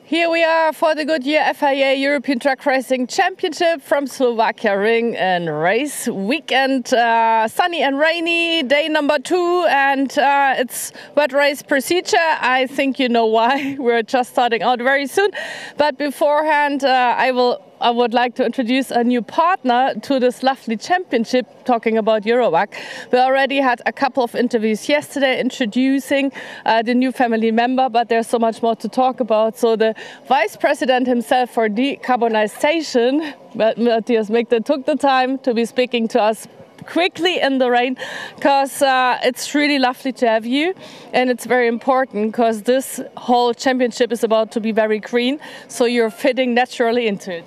Here we are for the Goodyear FIA European Truck Racing Championship from Slovakia Ring and Race Weekend. Sunny and rainy, day number 2, and it's wet race procedure. I think you know why. We're just starting out very soon. But beforehand, I would like to introduce a new partner to this lovely championship, talking about Eurowag. We already had a couple of interviews yesterday introducing the new family member, but there's so much more to talk about. So the vice president himself for decarbonization, Matthias Michte, took the time to be speaking to us quickly in the rain, because it's really lovely to have you, and it's very important because this whole championship is about to be very green, so you're fitting naturally into it.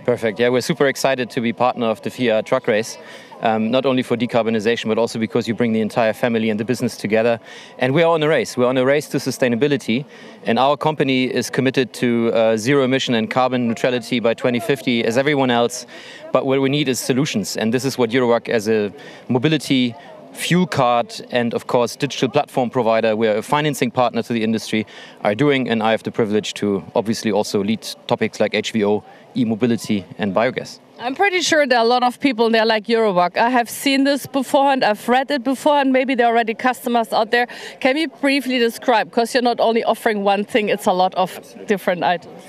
Perfect. Yeah, we're super excited to be partner of the FIA truck race, not only for decarbonization, but also because you bring the entire family and the business together. And we are on a race. We're on a race to sustainability, and our company is committed to zero emission and carbon neutrality by 2050 as everyone else. But what we need is solutions, and this is what Eurowag, as a mobility, fuel card and of course digital platform provider, we're a financing partner to the industry, are doing. And I have the privilege to obviously also lead topics like HVO, e-mobility and biogas. I'm pretty sure there are a lot of people there like Eurowag. I have seen this before and I've read it before, and maybe there are already customers out there. Can you briefly describe, because you're not only offering one thing, it's a lot of different items.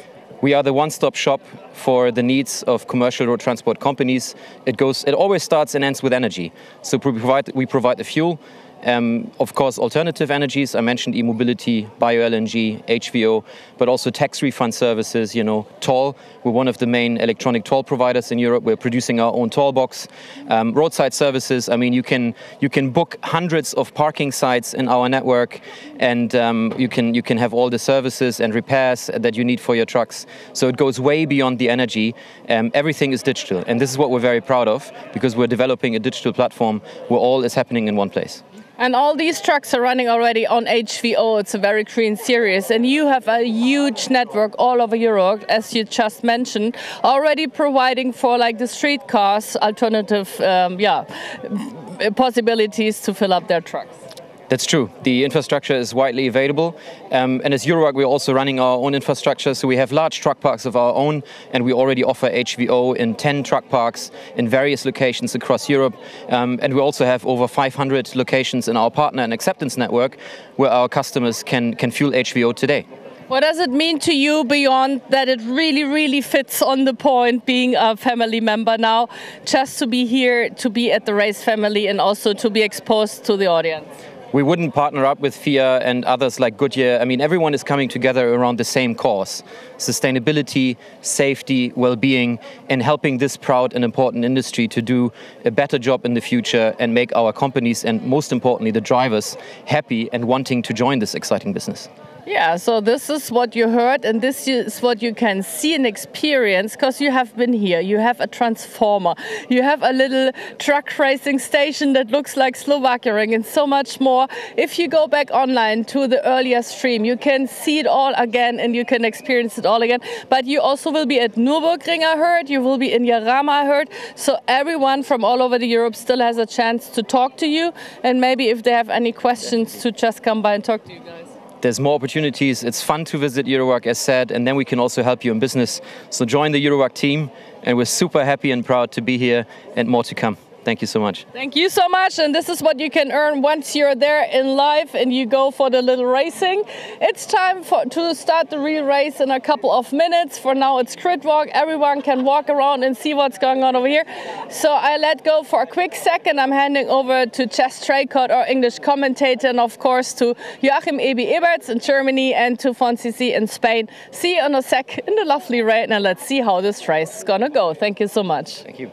We are the one-stop shop for the needs of commercial road transport companies. It always starts and ends with energy. So we provide the fuel, of course alternative energies. I mentioned e-mobility, bio-LNG, HVO, but also tax refund services, toll. We're one of the main electronic toll providers in Europe. We're producing our own toll box. Roadside services, I mean, you can book hundreds of parking sites in our network, and you can have all the services and repairs that you need for your trucks. So it goes way beyond the energy. Everything is digital, and this is what we're very proud of, because we're developing a digital platform where all is happening in one place. And all these trucks are running already on HVO. It's a very green series. And you have a huge network all over Europe, as you just mentioned, already providing for like the street cars, alternative possibilities to fill up their trucks. That's true. The infrastructure is widely available. And as Eurowag, we're also running our own infrastructure. So we have large truck parks of our own, and we already offer HVO in 10 truck parks in various locations across Europe. And we also have over 500 locations in our partner and acceptance network where our customers can fuel HVO today. What does it mean to you beyond that it really, really fits on the point, being a family member now, just to be here, to be at the race family, and also to be exposed to the audience? We wouldn't partner up with FIA and others like Goodyear. I mean, everyone is coming together around the same cause: sustainability, safety, well-being, and helping this proud and important industry to do a better job in the future and make our companies, and most importantly, the drivers, happy and wanting to join this exciting business. Yeah, so this is what you heard, and this is what you can see and experience, because you have been here. You have a transformer, you have a little truck racing station that looks like Slovakia Ring, and so much more. If you go back online to the earlier stream, you can see it all again and you can experience it all again. But you also will be at Nürburgring, I heard. You will be in Jarama, I heard. So everyone from all over Europe still has a chance to talk to you, and maybe if they have any questions, to just come by and talk to you guys. There's more opportunities. It's fun to visit Eurowag, as said, and then we can also help you in business. So join the Eurowag team, and we're super happy and proud to be here, and more to come. Thank you so much. Thank you so much. And this is what you can earn once you're there in live and you go for the little racing. It's time to start the real race in a couple of minutes. For now, it's grid walk. Everyone can walk around and see what's going on over here. So I let go for a quick second. I'm handing over to Jess Traycott, our English commentator, and of course to Joachim Eberts in Germany and to Fonsi in Spain. See you in a sec in the lovely rain, and let's see how this race is going to go. Thank you so much. Thank you.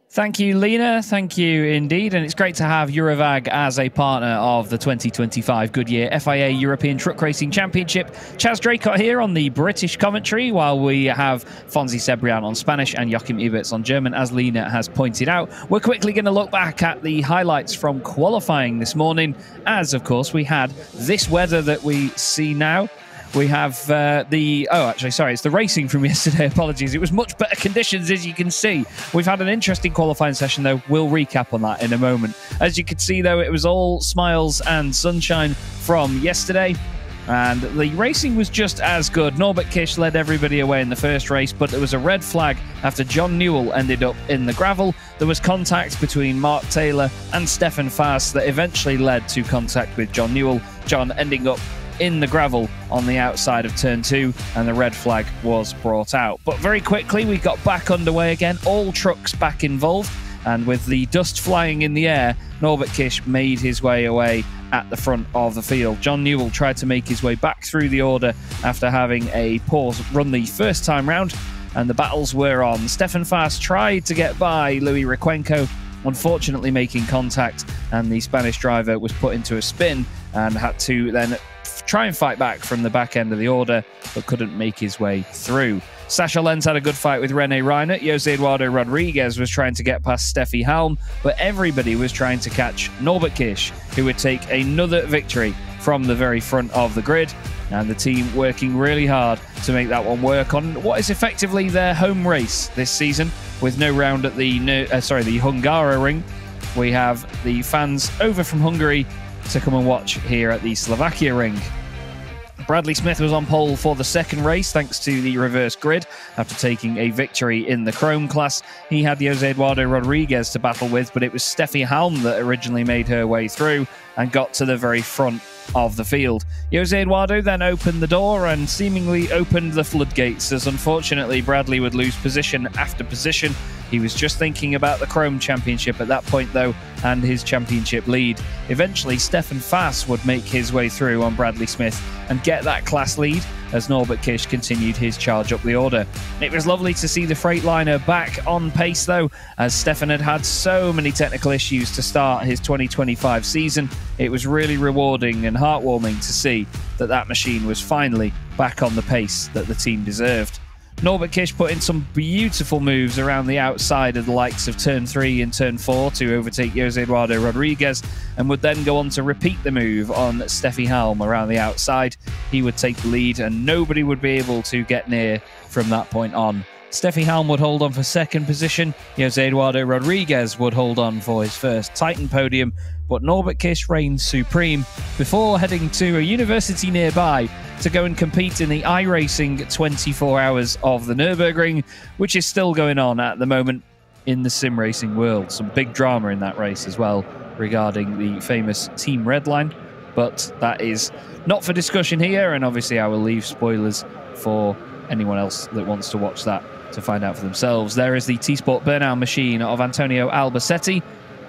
Thank you, Lena. Thank you indeed. And it's great to have Eurowag as a partner of the 2025 Goodyear FIA European Truck Racing Championship. Chaz Draycott here on the British commentary, while we have Fonsi Cebrian on Spanish and Joachim Eberts on German, as Lena has pointed out. We're quickly going to look back at the highlights from qualifying this morning, as, of course, we had this weather that we see now. We have it's the racing from yesterday. Apologies. It was much better conditions, as you can see. We've had an interesting qualifying session, though. We'll recap on that in a moment. As you can see, though, it was all smiles and sunshine from yesterday. And the racing was just as good. Norbert Kish led everybody away in the first race, but there was a red flag after John Newell ended up in the gravel. There was contact between Mark Taylor and Stefan Faas that eventually led to contact with John Newell. John ending up in the gravel on the outside of turn 2, and the red flag was brought out. But very quickly we got back underway again, all trucks back involved, and with the dust flying in the air, Norbert Kish made his way away at the front of the field. John Newell tried to make his way back through the order after having a poor run the first time round, and the battles were on. Stefan Faas tried to get by Louis Requenco, unfortunately making contact, and the Spanish driver was put into a spin and had to then try and fight back from the back end of the order, but couldn't make his way through. Sascha Lenz had a good fight with Rene Reinert. Jose Eduardo Rodriguez was trying to get past Steffi Halm, but everybody was trying to catch Norbert Kish, who would take another victory from the very front of the grid. And the team working really hard to make that one work on what is effectively their home race this season, with no round at the Hungaroring. We have the fans over from Hungary to come and watch here at the Slovakia ring. Bradley Smith was on pole for the second race thanks to the reverse grid after taking a victory in the Chrome class. He had Jose Eduardo Rodriguez to battle with, but it was Steffi Halm that originally made her way through and got to the very front of the field. Jose Eduardo then opened the door and seemingly opened the floodgates, as unfortunately Bradley would lose position after position. He was just thinking about the Chrome Championship at that point though, and his championship lead. Eventually Stefan Faas would make his way through on Bradley Smith and get that class lead as Norbert Kish continued his charge up the order. It was lovely to see the Freightliner back on pace though, as Stefan had had so many technical issues to start his 2025 season. It was really rewarding and heartwarming to see that that machine was finally back on the pace that the team deserved. Norbert Kish put in some beautiful moves around the outside of the likes of turn 3 and turn 4 to overtake Jose Eduardo Rodriguez, and would then go on to repeat the move on Steffi Halm around the outside. He would take the lead and nobody would be able to get near from that point on. Steffi Halm would hold on for second position. Jose Eduardo Rodriguez would hold on for his first Titan podium, but Norbert Kish reigned supreme before heading to a university nearby to go and compete in the iRacing 24 Hours of the Nürburgring, which is still going on at the moment in the sim racing world. Some big drama in that race as well regarding the famous Team Redline, but that is not for discussion here, and obviously I will leave spoilers for anyone else that wants to watch that to find out for themselves. There is the T-Sport burnout machine of Antonio Albacete.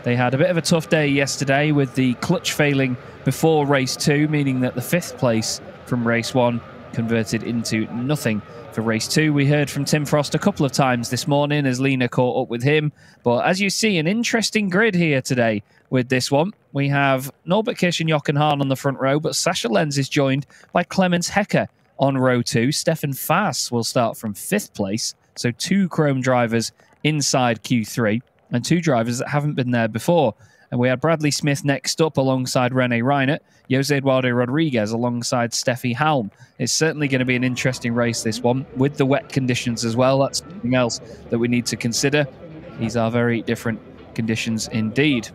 They had a bit of a tough day yesterday with the clutch failing before race 2, meaning that the 5th place from race 1 converted into nothing for race 2. We heard from Tim Frost a couple of times this morning as Lena caught up with him. But as you see, an interesting grid here today with this one. We have Norbert Kish and Jochen Hahn on the front row, but Sascha Lenz is joined by Clemens Hecker on row 2. Stefan Faas will start from 5th place. So 2 Chrome drivers inside Q3 and 2 drivers that haven't been there before. And we had Bradley Smith next up alongside Rene Reinert, Jose Eduardo Rodriguez alongside Steffi Halm. It's certainly going to be an interesting race, this one, with the wet conditions as well. That's something else that we need to consider. These are very different conditions indeed.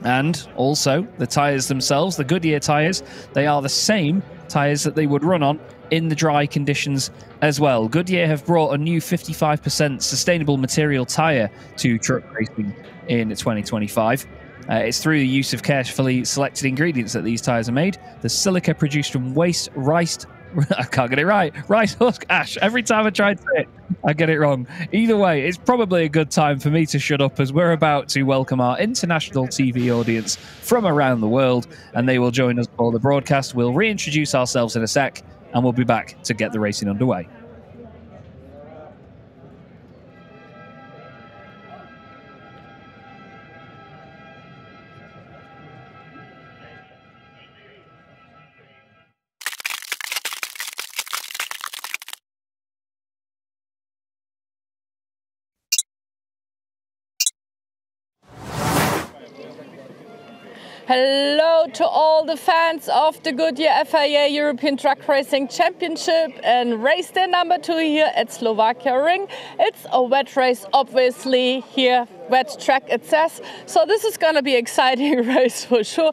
And also, the tyres themselves, the Goodyear tyres, they are the same tyres that they would run on in the dry conditions as well. Goodyear have brought a new 55% sustainable material tyre to truck racing in 2025. It's through the use of carefully selected ingredients that these tyres are made. The silica produced from I can't get it right. Rice husk ash. Every time I try to say it, I get it wrong. Either way, it's probably a good time for me to shut up, as we're about to welcome our international TV audience from around the world, and they will join us for the broadcast. We'll reintroduce ourselves in a sec, and we'll be back to get the racing underway. Hello to all the fans of the Goodyear FIA European Truck Racing Championship and race day number 2 here at Slovakia Ring. It's a wet race, obviously, here wet track, it says. So this is going to be an exciting race for sure.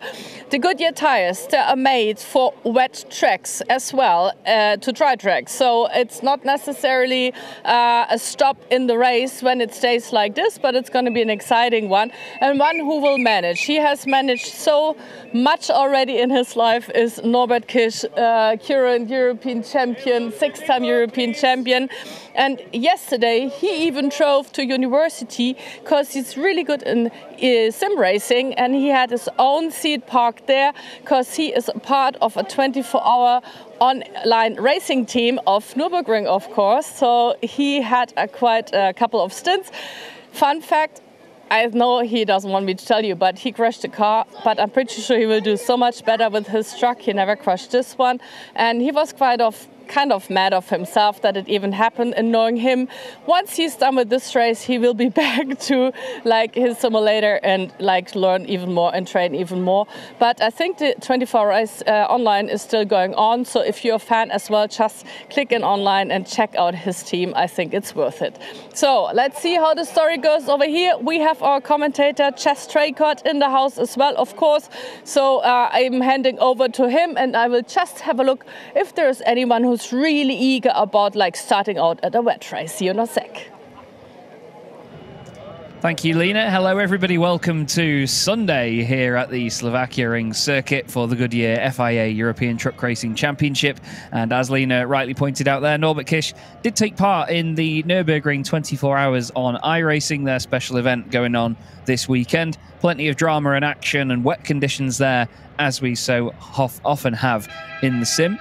The Goodyear tires, they are made for wet tracks as well, to dry tracks. So it's not necessarily a stop in the race when it stays like this, but it's going to be an exciting one, and one who will manage. He has managed so much already in his life is Norbert Kisch, current European champion, 6-time European champion. And yesterday he even drove to university because he's really good in sim racing, and he had his own seat parked there because he is a part of a 24-hour online racing team of Nürburgring, of course. So he had quite a couple of stints. Fun fact, I know he doesn't want me to tell you, but he crashed a car, but I'm pretty sure he will do so much better with his truck. He never crashed this one, and he was kind of mad of himself that it even happened. And knowing him, once he's done with this race, he will be back to like his simulator and like learn even more and train even more. But I think the 24 race online is still going on. So if you're a fan as well, just click in online and check out his team. I think it's worth it. So let's see how the story goes over here. We have our commentator Chas Traycott in the house as well, of course. So I'm handing over to him, and I will just have a look if there's anyone who's really eager about like starting out at a wet race. See you in a sec. Thank you, Lena. Hello, everybody. Welcome to Sunday here at the Slovakia Ring circuit for the Goodyear FIA European Truck Racing Championship. And as Lena rightly pointed out there, Norbert Kisch did take part in the Nürburgring 24 Hours on iRacing, their special event going on this weekend. Plenty of drama and action and wet conditions there, as we so often have in the sim.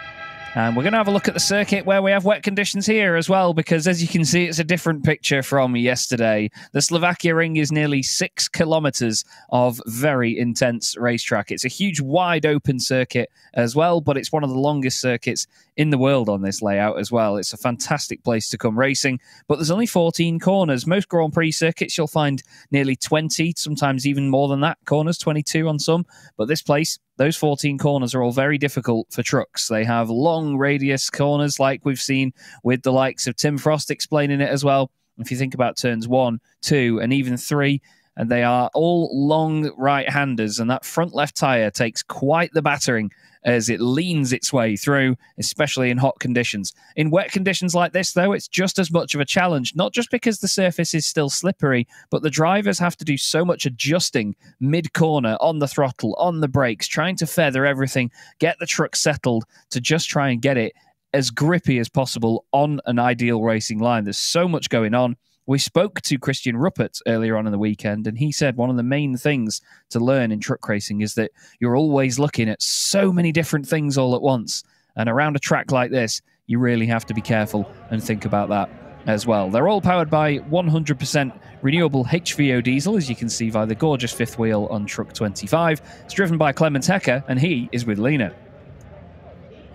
And we're going to have a look at the circuit where we have wet conditions here as well, because as you can see, it's a different picture from yesterday. The Slovakia Ring is nearly 6 kilometers of very intense racetrack. It's a huge, wide open circuit as well, but it's one of the longest circuits in the world on this layout as well. It's a fantastic place to come racing, but there's only 14 corners. Most Grand Prix circuits, you'll find nearly 20, sometimes even more than that, corners, 22 on some. But this place, those 14 corners are all very difficult for trucks. They have long radius corners like we've seen with the likes of Tim Frost explaining it as well. If you think about turns 1, 2, and even 3, and they are all long right-handers, and that front left tyre takes quite the battering as it leans its way through, especially in hot conditions. In wet conditions like this, though, it's just as much of a challenge, not just because the surface is still slippery, but the drivers have to do so much adjusting mid-corner, on the throttle, on the brakes, trying to feather everything, get the truck settled to just try and get it as grippy as possible on an ideal racing line. There's so much going on. We spoke to Christian Ruppert earlier on in the weekend, and he said one of the main things to learn in truck racing is that you're always looking at so many different things all at once. And around a track like this, you really have to be careful and think about that as well. They're all powered by 100% renewable HVO diesel, as you can see via the gorgeous fifth wheel on Truck 25. It's driven by Clement Hecker, and he is with Lena.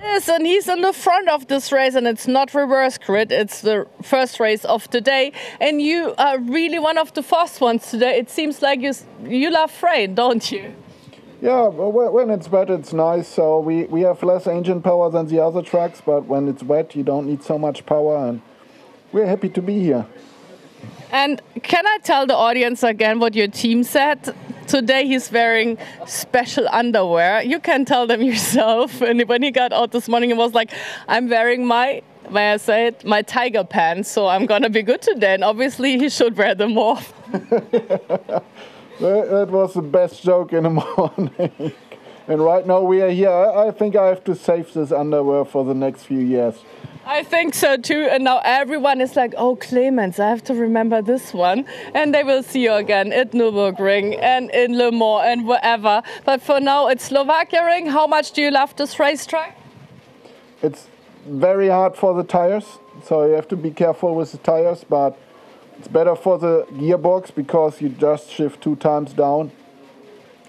Yes, and he's in the front of this race, and it's not reverse grid. It's the first race of the day, and you are really one of the fast ones today. It seems like you love rain, don't you? Yeah, when it's wet, it's nice. So we have less engine power than the other tracks, but when it's wet, you don't need so much power, and we're happy to be here. And can I tell the audience again what your team said? Today he's wearing special underwear. You can tell them yourself. And when he got out this morning, he was like, I'm wearing my, may I say it, my tiger pants, so I'm going to be good today. And obviously he should wear them more. That was the best joke in the morning. And right now we are here. I think I have to save this underwear for the next few years. I think so too, and now everyone is like, oh, Clemens, I have to remember this one. And they will see you again at Nürburgring and in Le Mans and wherever. But for now, it's Slovakia Ring. How much do you love this racetrack? It's very hard for the tires, so you have to be careful with the tires, but it's better for the gearbox because you just shift 2 times down.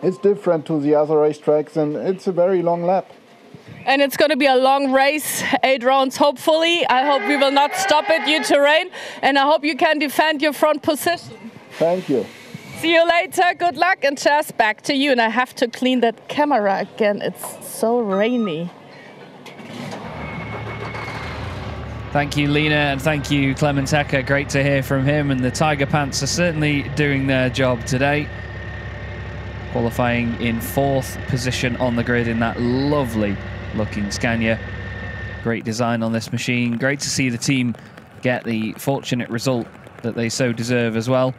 It's different to the other racetracks, and it's a very long lap. And it's going to be a long race, 8 rounds hopefully. I hope we will not stop it due to rain, and I hope you can defend your front position. Thank you. See you later, good luck, and Chas, back to you. And I have to clean that camera again, it's so rainy. Thank you, Lena, and thank you, Clement Ecker. Great to hear from him, and the Tiger Pants are certainly doing their job today. Qualifying in 4th position on the grid in that lovely looking Scania. Great design on this machine. Great to see the team get the fortunate result that they so deserve as well.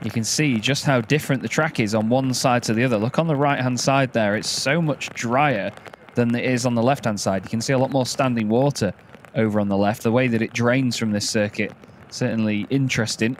You can see just how different the track is on one side to the other. Look on the right-hand side there. It's so much drier than it is on the left-hand side. You can see a lot more standing water over on the left. The way that it drains from this circuit, certainly interesting.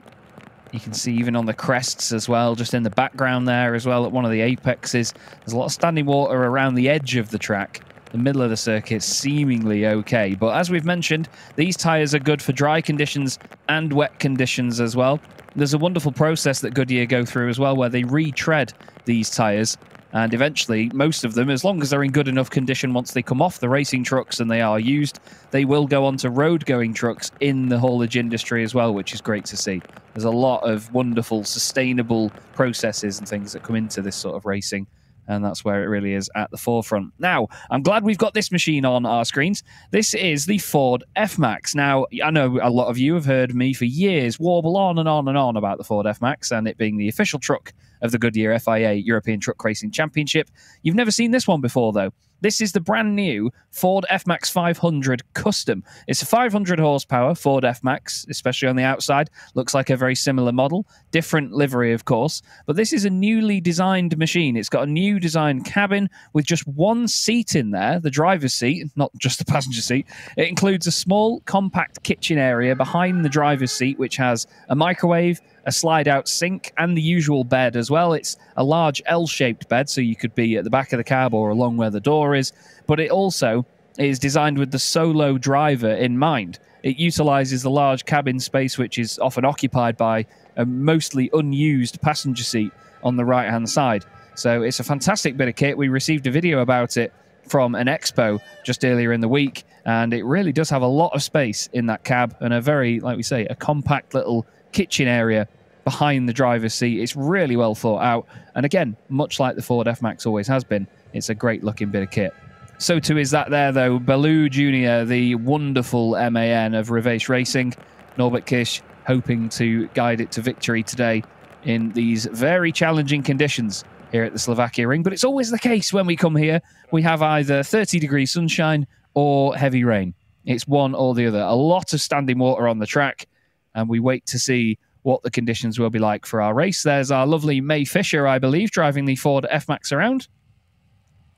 You can see even on the crests as well, just in the background there as well, at one of the apexes, there's a lot of standing water around the edge of the track. The middle of the circuit seemingly okay. But as we've mentioned, these tyres are good for dry conditions and wet conditions as well. There's a wonderful process that Goodyear go through as well, where they retread these tyres. And eventually, most of them, as long as they're in good enough condition once they come off the racing trucks and they are used, they will go on to road-going trucks in the haulage industry as well, which is great to see. There's a lot of wonderful, sustainable processes and things that come into this sort of racing, and that's where it really is at the forefront. Now, I'm glad we've got this machine on our screens. This is the Ford F-Max. Now, I know a lot of you have heard me for years warble on and on and on about the Ford F-Max and it being the official truck of the Goodyear FIA European Truck Racing Championship. You've never seen this one before, though. This is the brand new Ford F-Max 500 Custom. It's a 500 horsepower Ford F-Max, especially on the outside. Looks like a very similar model. Different livery, of course. But this is a newly designed machine. It's got a new designed cabin with just one seat in there, the driver's seat, not just the passenger seat. It includes a small, compact kitchen area behind the driver's seat, which has a microwave, a slide-out sink, and the usual bed as well. It's a large L-shaped bed, so you could be at the back of the cab or along where the door is, but it also is designed with the solo driver in mind. It utilises the large cabin space, which is often occupied by a mostly unused passenger seat on the right-hand side. So it's a fantastic bit of kit. We received a video about it from an expo just earlier in the week, and it really does have a lot of space in that cab and a very, like we say, a compact little kitchen area behind the driver's seat. It's really well thought out, and again, much like the Ford F-Max always has been, it's a great looking bit of kit. So too is that there though, Baloo Jr., the wonderful MAN of Revace Racing. Norbert Kish hoping to guide it to victory today in these very challenging conditions here at the Slovakia ring, but it's always the case when we come here. We have either 30-degree sunshine or heavy rain. It's one or the other. A lot of standing water on the track, and we wait to see what the conditions will be like for our race. There's our lovely May Fisher, I believe, driving the Ford F-Max around.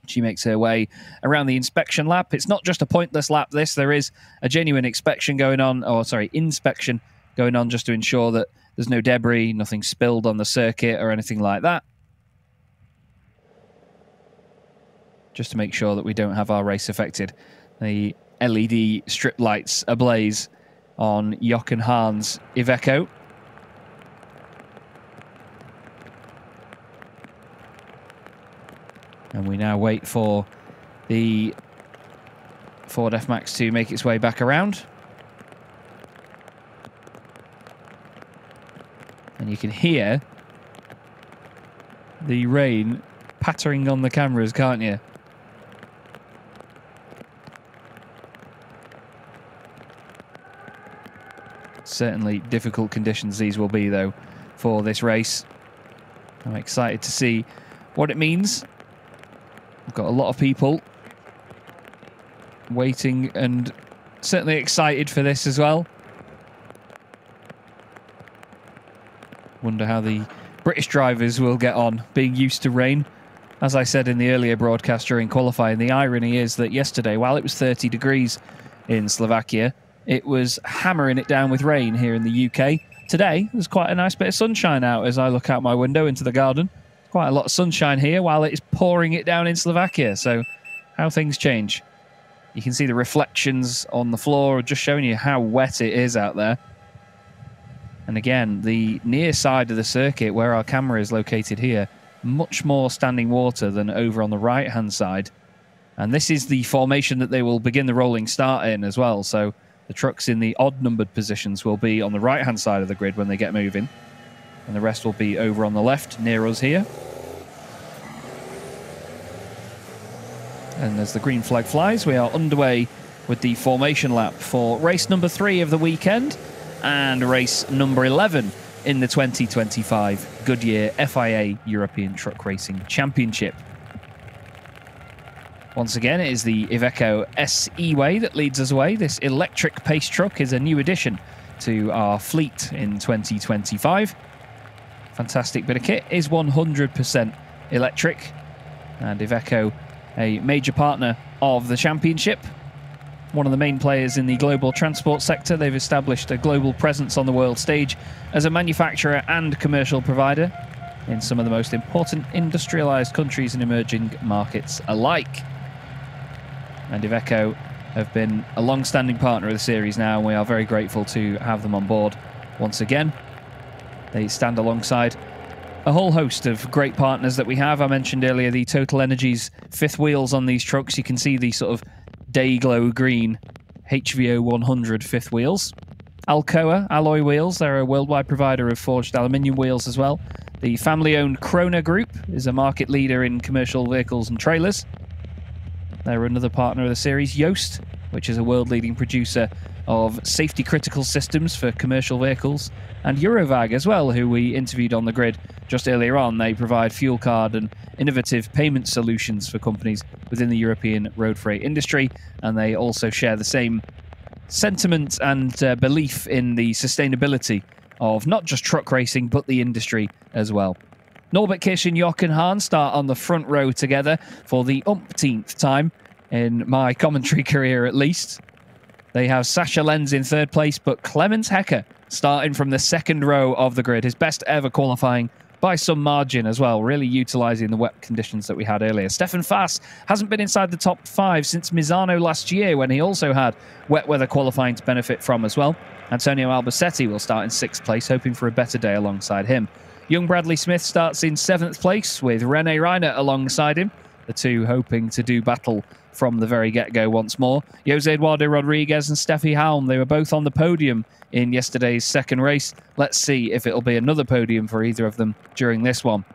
She makes her way around the inspection lap. It's not just a pointless lap, this. There is a genuine inspection going on just to ensure that there's no debris, nothing spilled on the circuit or anything like that. Just to make sure that we don't have our race affected. The LED strip lights ablaze on Jochen Hahn's Iveco. And we now wait for the Ford F-Max to make its way back around. And you can hear the rain pattering on the cameras, can't you? Certainly difficult conditions these will be, though, for this race. I'm excited to see what it means. We've got a lot of people waiting and certainly excited for this as well. Wonder how the British drivers will get on being used to rain. As I said in the earlier broadcast during qualifying, the irony is that yesterday, while it was 30 degrees in Slovakia, it was hammering it down with rain here in the UK. Today, there's quite a nice bit of sunshine out as I look out my window into the garden. Quite a lot of sunshine here while it is pouring it down in Slovakia. So how things change. You can see the reflections on the floor, just showing you how wet it is out there. And again, the near side of the circuit where our camera is located here, much more standing water than over on the right-hand side. And this is the formation that they will begin the rolling start in as well. So the trucks in the odd-numbered positions will be on the right-hand side of the grid when they get moving. And the rest will be over on the left, near us here. And as the green flag flies, we are underway with the formation lap for race number 3 of the weekend and race number 11 in the 2025 Goodyear FIA European Truck Racing Championship. Once again, it is the Iveco SE-Way that leads us away. This electric pace truck is a new addition to our fleet in 2025. Fantastic bit of kit, is 100% electric, and Iveco, a major partner of the championship, one of the main players in the global transport sector. They've established a global presence on the world stage as a manufacturer and commercial provider in some of the most important industrialized countries and emerging markets alike. And Iveco have been a long-standing partner of the series now, and we are very grateful to have them on board once again. They stand alongside a whole host of great partners that we have. I mentioned earlier the Total Energies fifth wheels on these trucks. You can see the sort of day glow green HVO 100 fifth wheels. Alcoa alloy wheels, they're a worldwide provider of forged aluminium wheels as well. The family-owned Krona Group is a market leader in commercial vehicles and trailers. They're another partner of the series. Yoast, which is a world-leading producer of safety-critical systems for commercial vehicles. And Eurovag as well, who we interviewed on the grid just earlier on. They provide fuel card and innovative payment solutions for companies within the European road freight industry. And they also share the same sentiment and belief in the sustainability of not just truck racing, but the industry as well. Norbert Kish and Jochen Hahn start on the front row together for the umpteenth time in my commentary career, at least. They have Sascha Lenz in third place, but Clemens Hecker starting from the second row of the grid. His best ever qualifying by some margin as well, really utilising the wet conditions that we had earlier. Stefan Fass hasn't been inside the top 5 since Misano last year, when he also had wet weather qualifying to benefit from as well. Antonio Albacete will start in 6th place, hoping for a better day alongside him. Young Bradley Smith starts in 7th place with Rene Reiner alongside him, the two hoping to do battle from the very get-go once more. Jose Eduardo Rodriguez and Steffi Halm, they were both on the podium in yesterday's second race. Let's see if it'll be another podium for either of them during this one.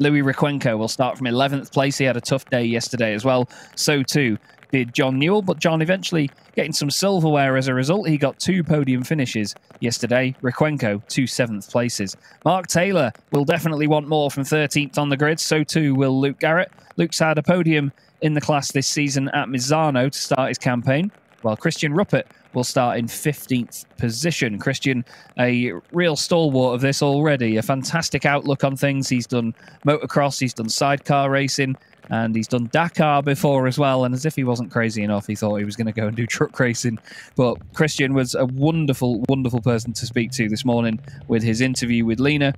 Louis Requenco will start from 11th place. He had a tough day yesterday as well. So too did John Newell, but John eventually getting some silverware as a result. He got 2 podium finishes yesterday. Requenco, 2 7th places. Mark Taylor will definitely want more from 13th on the grid. So too will Luke Garrett. Luke's had a podium in the class this season at Misano to start his campaign, while Christian Ruppert will start in 15th position. Christian, a real stalwart of this already, a fantastic outlook on things. He's done motocross, he's done sidecar racing, and he's done Dakar before as well. And as if he wasn't crazy enough, he thought he was going to go and do truck racing. But Christian was a wonderful, wonderful person to speak to this morning with his interview with Lena.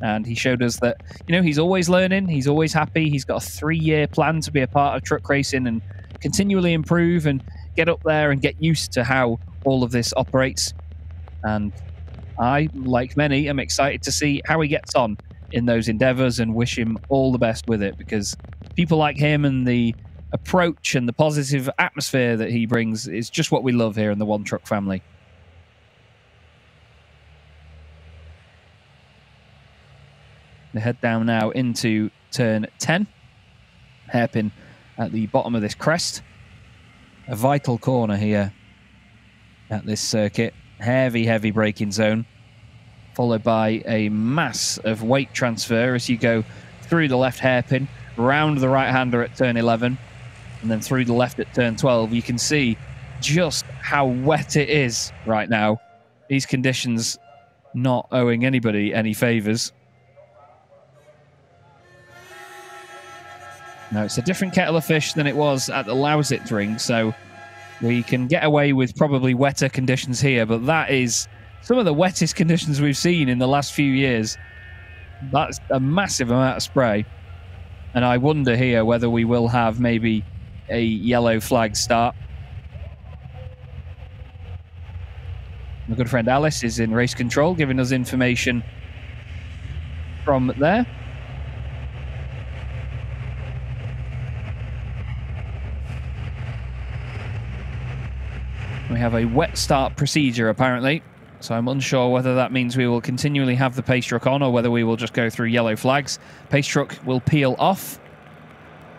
And he showed us that, you know, he's always learning, he's always happy. He's got a 3-year plan to be a part of truck racing and continually improve and get up there and get used to how all of this operates. And I, like many, am excited to see how he gets on in those endeavours and wish him all the best with it, because people like him and the approach and the positive atmosphere that he brings is just what we love here in the One Truck family. They head down now into turn 10. Hairpin at the bottom of this crest. A vital corner here at this circuit. Heavy, heavy braking zone. Followed by a mass of weight transfer as you go through the left hairpin, round the right-hander at turn 11, and then through the left at turn 12. You can see just how wet it is right now. These conditions not owing anybody any favours. Now, it's a different kettle of fish than it was at the Lausitz ring, so we can get away with probably wetter conditions here, but that is some of the wettest conditions we've seen in the last few years. That's a massive amount of spray. And I wonder here whether we will have maybe a yellow flag start. My good friend Alice is in race control, giving us information from there. We have a wet start procedure, apparently. So I'm unsure whether that means we will continually have the pace truck on or whether we will just go through yellow flags. Pace truck will peel off.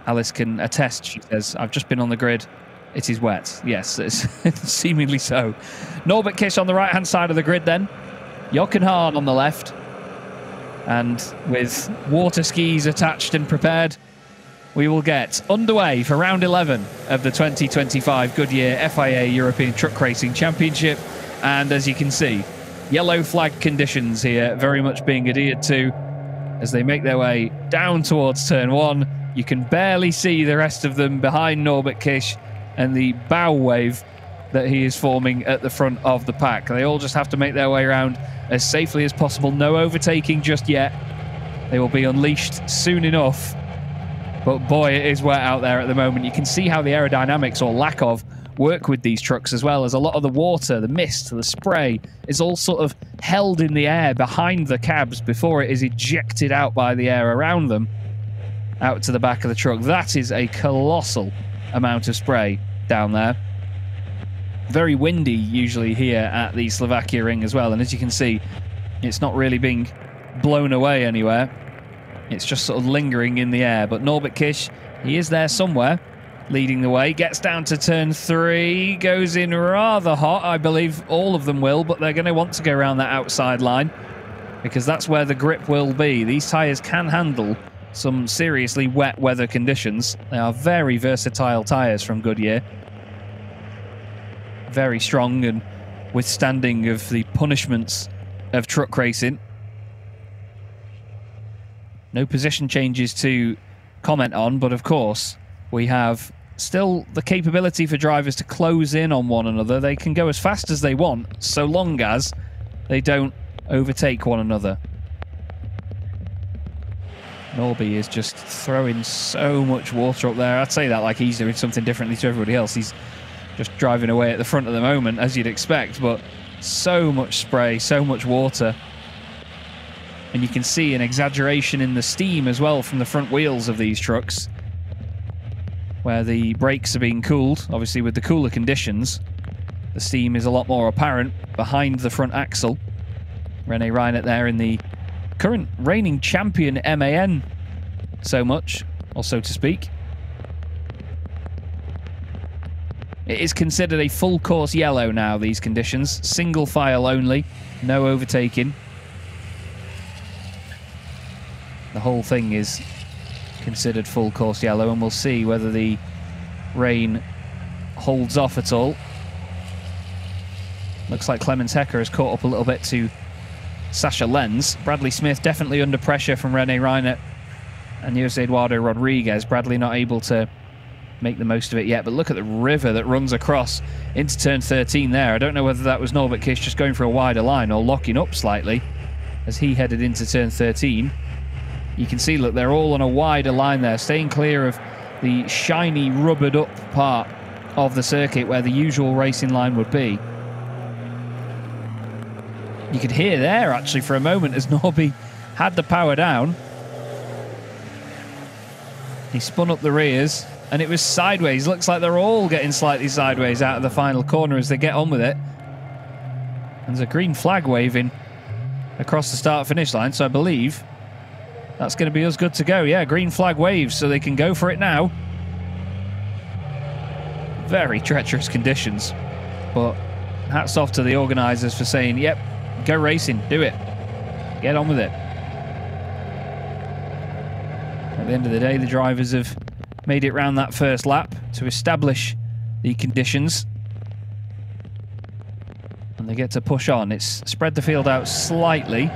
Alice can attest. She says, I've just been on the grid It is wet, yes, it's seemingly so. Norbert Kiss on the right-hand side of the grid then. Jochen Hahn on the left. And with water skis attached and prepared, we will get underway for round 11 of the 2025 Goodyear FIA European Truck Racing Championship. And as you can see, yellow flag conditions here very much being adhered to as they make their way down towards turn 1. You can barely see the rest of them behind Norbert Kiss and the bow wave that he is forming at the front of the pack. They all just have to make their way around as safely as possible. No overtaking just yet. They will be unleashed soon enough. But boy, it is wet out there at the moment. You can see how the aerodynamics, or lack of, work with these trucks, as well as a lot of the water, the mist, the spray is all sort of held in the air behind the cabs before it is ejected out by the air around them out to the back of the truck. That is a colossal amount of spray down there. Very windy usually here at the Slovakia ring as well, and as you can see, it's not really being blown away anywhere. It's just sort of lingering in the air. But Norbert Kiss, he is there somewhere, leading the way. Gets down to turn 3, goes in rather hot. I believe all of them will, but they're going to want to go around that outside line because that's where the grip will be. These tyres can handle some seriously wet weather conditions. They are very versatile tyres from Goodyear. Very strong and withstanding of the punishments of truck racing. No position changes to comment on, but of course we have still the capability for drivers to close in on one another. They can go as fast as they want, so long as they don't overtake one another. Norby is just throwing so much water up there. I'd say that like he's doing something differently to everybody else. He's just driving away at the front at the moment, as you'd expect, but so much spray, so much water. And you can see an exaggeration in the steam as well from the front wheels of these trucks, where the brakes are being cooled. Obviously, with the cooler conditions, the steam is a lot more apparent behind the front axle. René Reinert there in the current reigning champion MAN, so much, or so to speak. It is considered a full course yellow now, these conditions. Single file only, no overtaking. The whole thing is considered full course yellow, and we'll see whether the rain holds off at all. Looks like Clemens Hecker has caught up a little bit to Sasha Lenz. Bradley Smith definitely under pressure from René Reinert and Jose Eduardo Rodriguez. Bradley not able to make the most of it yet, but look at the river that runs across into turn 13 there. I don't know whether that was Norbert Kiss just going for a wider line or locking up slightly as he headed into turn 13. You can see, look, they're all on a wider line there, staying clear of the shiny, rubbered up part of the circuit where the usual racing line would be. You could hear there, actually, for a moment as Norby had the power down. He spun up the rears, and it was sideways. Looks like they're all getting slightly sideways out of the final corner as they get on with it. And there's a green flag waving across the start-finish line, so I believe that's going to be us good to go. Yeah, green flag waves, so they can go for it now. Very treacherous conditions, but hats off to the organisers for saying, yep, go racing, do it. Get on with it. At the end of the day, the drivers have made it round that first lap to establish the conditions. And they get to push on. It's spread the field out slightly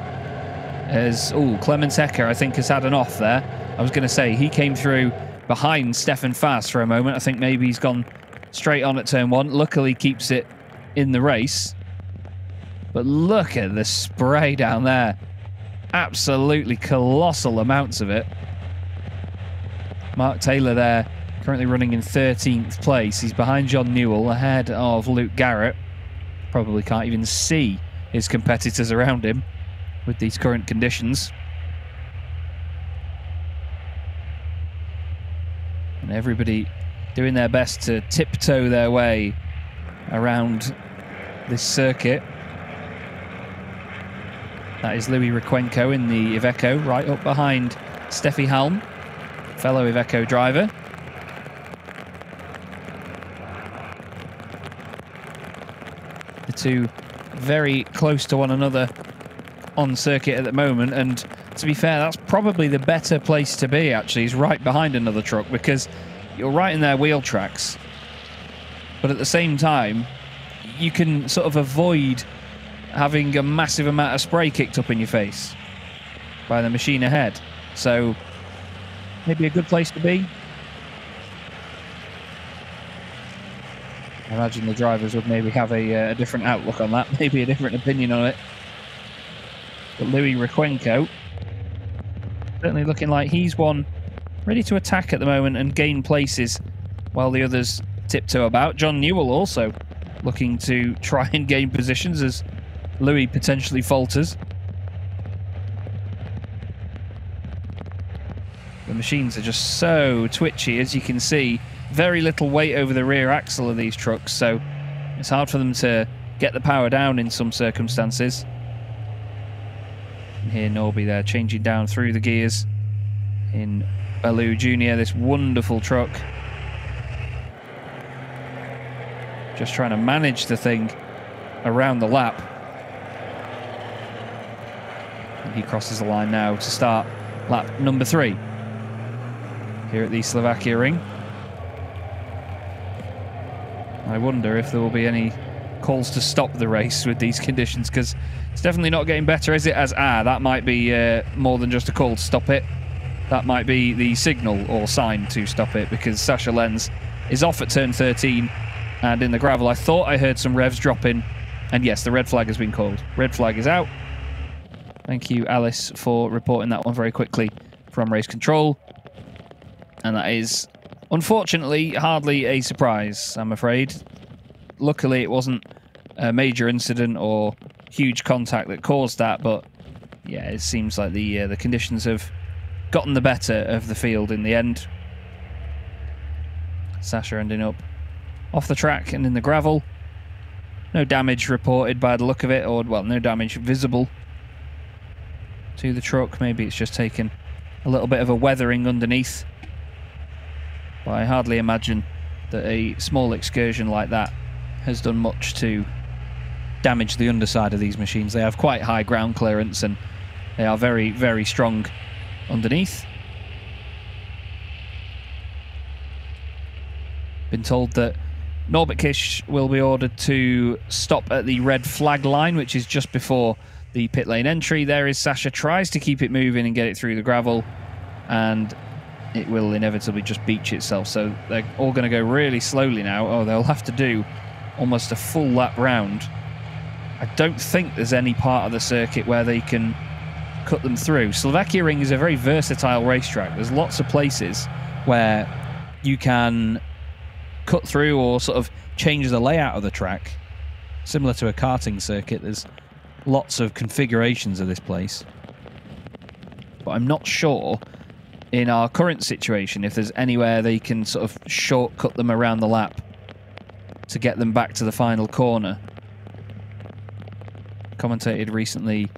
as, Clemens Hecker, I think, has had an off there. I was going to say, he came through behind Stefan Faas for a moment. I think maybe he's gone straight on at turn 1. Luckily keeps it in the race. But look at the spray down there. Absolutely colossal amounts of it. Mark Taylor there, currently running in 13th place. He's behind John Newell, ahead of Luke Garrett. Probably can't even see his competitors around him with these current conditions. And everybody doing their best to tiptoe their way around this circuit. That is Louis Requenco in the Iveco, right up behind Steffi Halm, fellow Iveco driver. two very close to one another on circuit at the moment, and to be fair, that's probably the better place to be, actually, is right behind another truck, because you're right in their wheel tracks, but at the same time, you can sort of avoid having a massive amount of spray kicked up in your face by the machine ahead. So, maybe a good place to be. I imagine the drivers would maybe have a different outlook on that, maybe a different opinion on it. But Louis Requenco, certainly looking like he's one ready to attack at the moment and gain places while the others tiptoe about. John Newell also looking to try and gain positions as Louis potentially falters. The machines are just so twitchy, as you can see. Very little weight over the rear axle of these trucks, so it's hard for them to get the power down in some circumstances. And here Norby there, changing down through the gears in Baloo Jr., this wonderful truck. Just trying to manage the thing around the lap. And he crosses the line now to start lap number 3 here at the Slovakia ring. I wonder if there will be any calls to stop the race with these conditions, because it's definitely not getting better, is it? As that might be more than just a call to stop it. That might be the signal or sign to stop it, because Sascha Lenz is off at turn 13, and in the gravel I thought I heard some revs drop in, and yes, the red flag has been called. Red flag is out. Thank you, Alice, for reporting that one very quickly from race control. And that is, unfortunately, hardly a surprise, I'm afraid. Luckily, it wasn't a major incident or huge contact that caused that, but yeah, it seems like the conditions have gotten the better of the field in the end. Sascha ending up off the track and in the gravel. No damage reported by the look of it, or, well, no damage visible to the truck. Maybe it's just taken a little bit of a weathering underneath. But I hardly imagine that a small excursion like that has done much to damage the underside of these machines. They have quite high ground clearance and they are very, very strong underneath. Been told that Norbert Kish will be ordered to stop at the red flag line, which is just before the pit lane entry. There is Sascha, tries to keep it moving and get it through the gravel, and it will inevitably just beach itself. So they're all going to go really slowly now. Oh, they'll have to do almost a full lap round. I don't think there's any part of the circuit where they can cut them through. Slovakia Ring is a very versatile racetrack. There's lots of places where you can cut through or sort of change the layout of the track. Similar to a karting circuit, there's lots of configurations of this place. But I'm not sure in our current situation if there's anywhere they can sort of shortcut them around the lap to get them back to the final corner. Commentated recently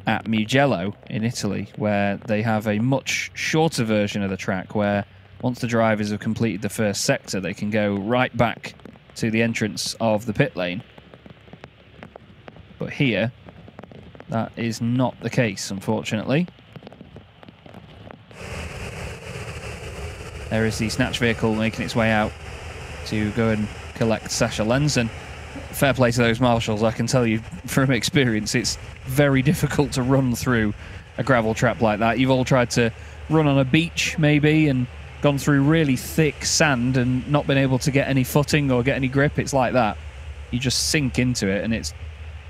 at Mugello in Italy, where they have a much shorter version of the track where once the drivers have completed the first sector, they can go right back to the entrance of the pit lane. But here, that is not the case, unfortunately. There is the snatch vehicle making its way out to go and collect Sascha Lenz. And fair play to those marshals, I can tell you from experience, it's very difficult to run through a gravel trap like that. You've all tried to run on a beach, maybe, and gone through really thick sand and not been able to get any footing or get any grip. It's like that. You just sink into it, and it's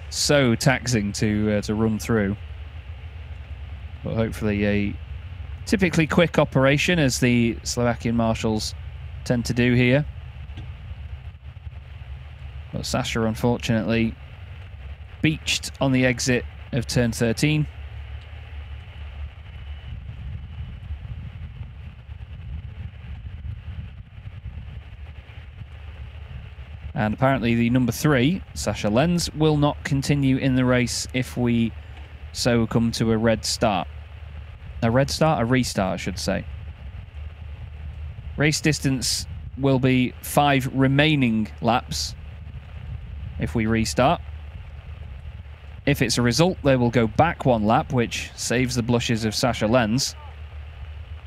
so taxing to run through. But hopefully a typically quick operation, as the Slovakian marshals tend to do here. But Sascha, unfortunately, beached on the exit of turn 13. And apparently the number 3, Sascha Lenz, will not continue in the race if we so come to a red start. A red start? A restart, I should say. Race distance will be 5 remaining laps if we restart. If it's a result, they will go back 1 lap, which saves the blushes of Sascha Lenz.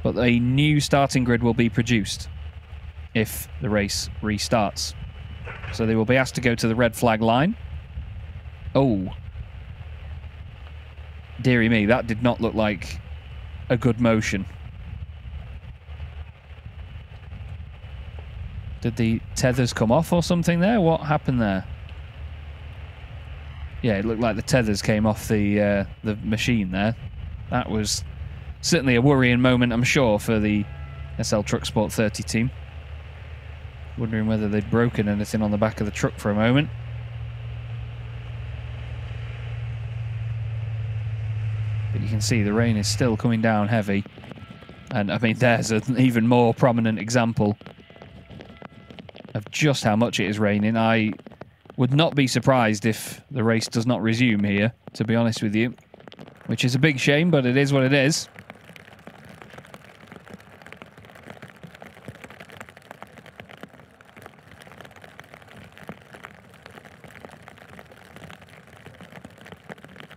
But a new starting grid will be produced if the race restarts. So they will be asked to go to the red flag line. Oh. Dearie me, that did not look like a good motion. Did the tethers come off or something there? What happened there? Yeah, it looked like the tethers came off the machine there. That was certainly a worrying moment, I'm sure, for the SL Truck Sport 30 team. Wondering whether they'd broken anything on the back of the truck for a moment. But you can see the rain is still coming down heavy. And I mean, there's an even more prominent example of just how much it is raining. I would not be surprised if the race does not resume here, to be honest with you. Which is a big shame, but it is what it is.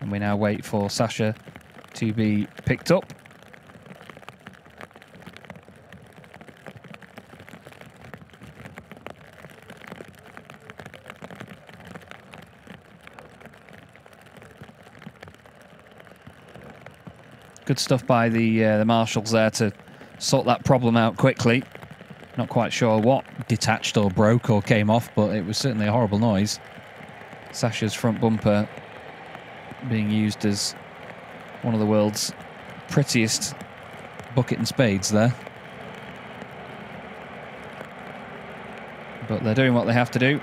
And we now wait for Sascha to be picked up. Good stuff by the marshals there to sort that problem out quickly. Not quite sure what detached or broke or came off, but it was certainly a horrible noise. Sascha's front bumper being used as one of the world's prettiest bucket and spades there. But they're doing what they have to do.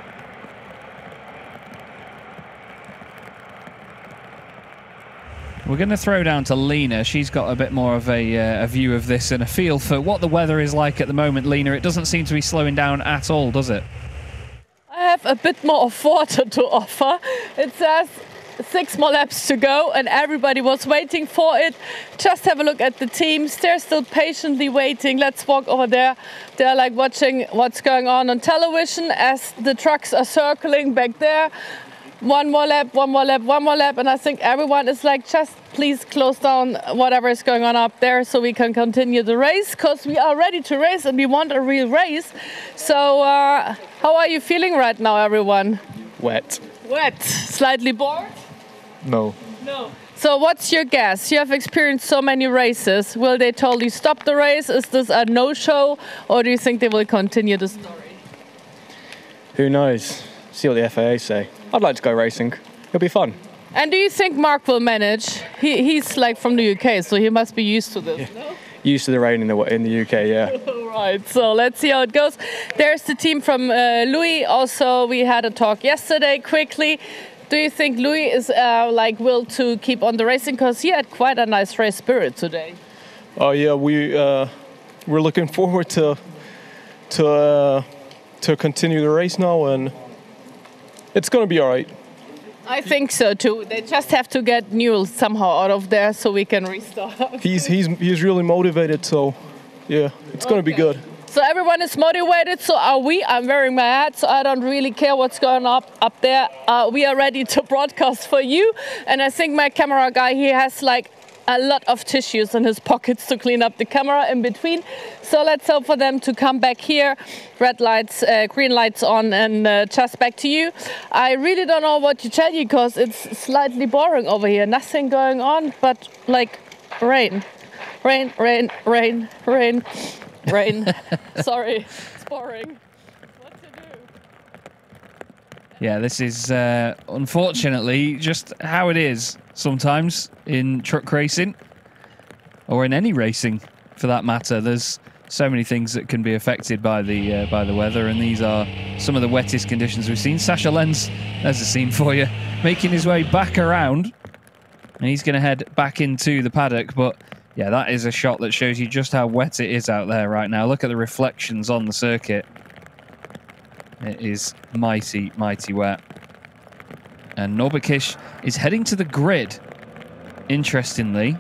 We're going to throw down to Lena. She's got a bit more of a view of this and a feel for what the weather is like at the moment, Lena. It doesn't seem to be slowing down at all, does it? I have a bit more of water to offer. It says 6 more laps to go and everybody was waiting for it. Just have a look at the teams. They're still patiently waiting. Let's walk over there. They're like watching what's going on television as the trucks are circling back there. 1 more lap, 1 more lap, 1 more lap. And I think everyone is like, just please close down whatever is going on up there so we can continue the race, because we are ready to race and we want a real race. So how are you feeling right now, everyone? Wet. Wet. Slightly bored? No. No. So what's your guess? You have experienced so many races. Will they totally stop the race? Is this a no-show? Or do you think they will continue the story? Who knows? See what the FAA say. I'd like to go racing. It'll be fun. And do you think Mark will manage? He's like from the UK, so he must be used to this, yeah. No? Used to the rain in the UK, yeah. Right, so let's see how it goes. There's the team from Louis. Also, we had a talk yesterday quickly. Do you think Louis is will to keep on the racing? Because he had quite a nice race spirit today. Oh yeah, we're looking forward to continue the race now, and it's going to be all right. I think so too. They just have to get Newell somehow out of there so we can restart. He's really motivated, so yeah, it's going to be good. So everyone is motivated, so are we. I'm wearing my hat, so I don't really care what's going on up there. We are ready to broadcast for you. And I think my camera guy, he has like a lot of tissues in his pockets to clean up the camera in between. So let's hope for them to come back here. Red lights, green lights on, and just back to you. I really don't know what to tell you because it's slightly boring over here. Nothing going on but like rain. Rain, rain, rain, rain. Rain. Sorry, it's boring. What to do? Yeah, this is unfortunately just how it is sometimes in truck racing, or in any racing for that matter. There's so many things that can be affected by the weather, and these are some of the wettest conditions we've seen. Sascha Lenz, there's a scene for you, making his way back around, and he's going to head back into the paddock, but yeah, that is a shot that shows you just how wet it is out there right now. Look at the reflections on the circuit. It is mighty, mighty wet. And Norberkish is heading to the grid, interestingly.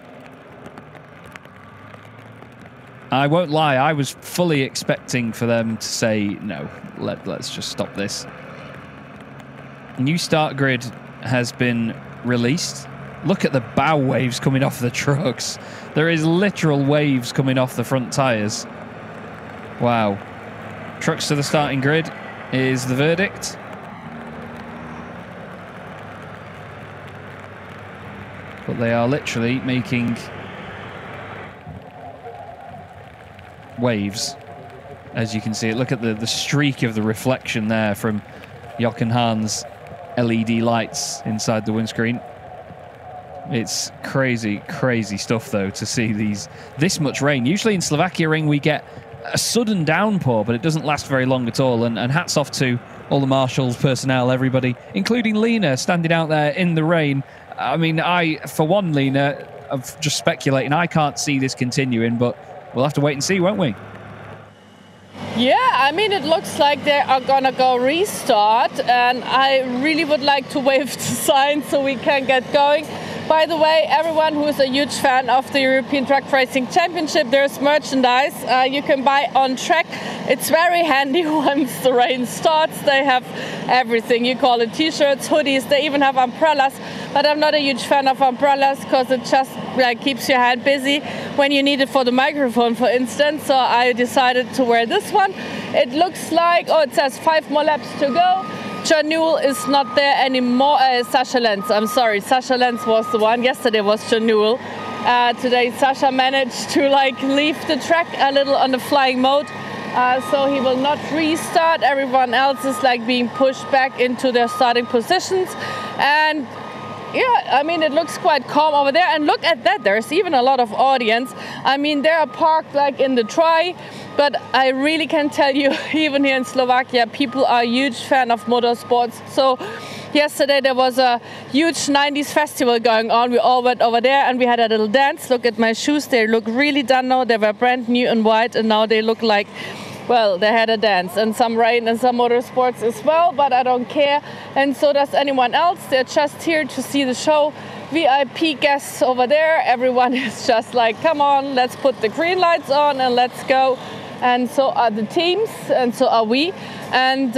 I won't lie, I was fully expecting for them to say, no, let's just stop this. New start grid has been released. Look at the bow waves coming off the trucks. There is literal waves coming off the front tyres. Wow. Trucks to the starting grid is the verdict. But they are literally making waves, as you can see. Look at the streak of the reflection there from Jochen Hahn's LED lights inside the windscreen. It's crazy, crazy stuff, though, to see this much rain. Usually in Slovakia Ring we get a sudden downpour, but it doesn't last very long at all. And hats off to all the marshals, personnel, everybody, including Lena, standing out there in the rain. I mean, for one, Lena, I'm just speculating, I can't see this continuing, but we'll have to wait and see, won't we? Yeah, I mean, it looks like they are gonna go restart, and I really would like to wave the sign so we can get going. By the way, everyone who is a huge fan of the European Truck Racing Championship, there's merchandise you can buy on track. It's very handy once the rain starts. They have everything. You call it t-shirts, hoodies, they even have umbrellas. But I'm not a huge fan of umbrellas because it just keeps your hand busy when you need it for the microphone, for instance. So I decided to wear this one. It looks like, it says 5 more laps to go. John Newell is not there anymore. Sasha Lenz, I'm sorry. Sasha Lenz was the one. Yesterday was John Newell. Today Sasha managed to leave the track a little on the flying mode. So he will not restart. Everyone else is being pushed back into their starting positions. And yeah, I mean, it looks quite calm over there. And look at that, there's even a lot of audience. I mean, they are parked in the try. But I really can tell you, even here in Slovakia, people are a huge fan of motorsports. So yesterday there was a huge 90s festival going on. We all went over there and we had a little dance. Look at my shoes, they look really done now. They were brand new and white, and now they look like, well, they had a dance and some rain and some motorsports as well, but I don't care. And so does anyone else. They're just here to see the show. VIP guests over there. Everyone is just come on, let's put the green lights on and let's go. And so are the teams, and so are we. And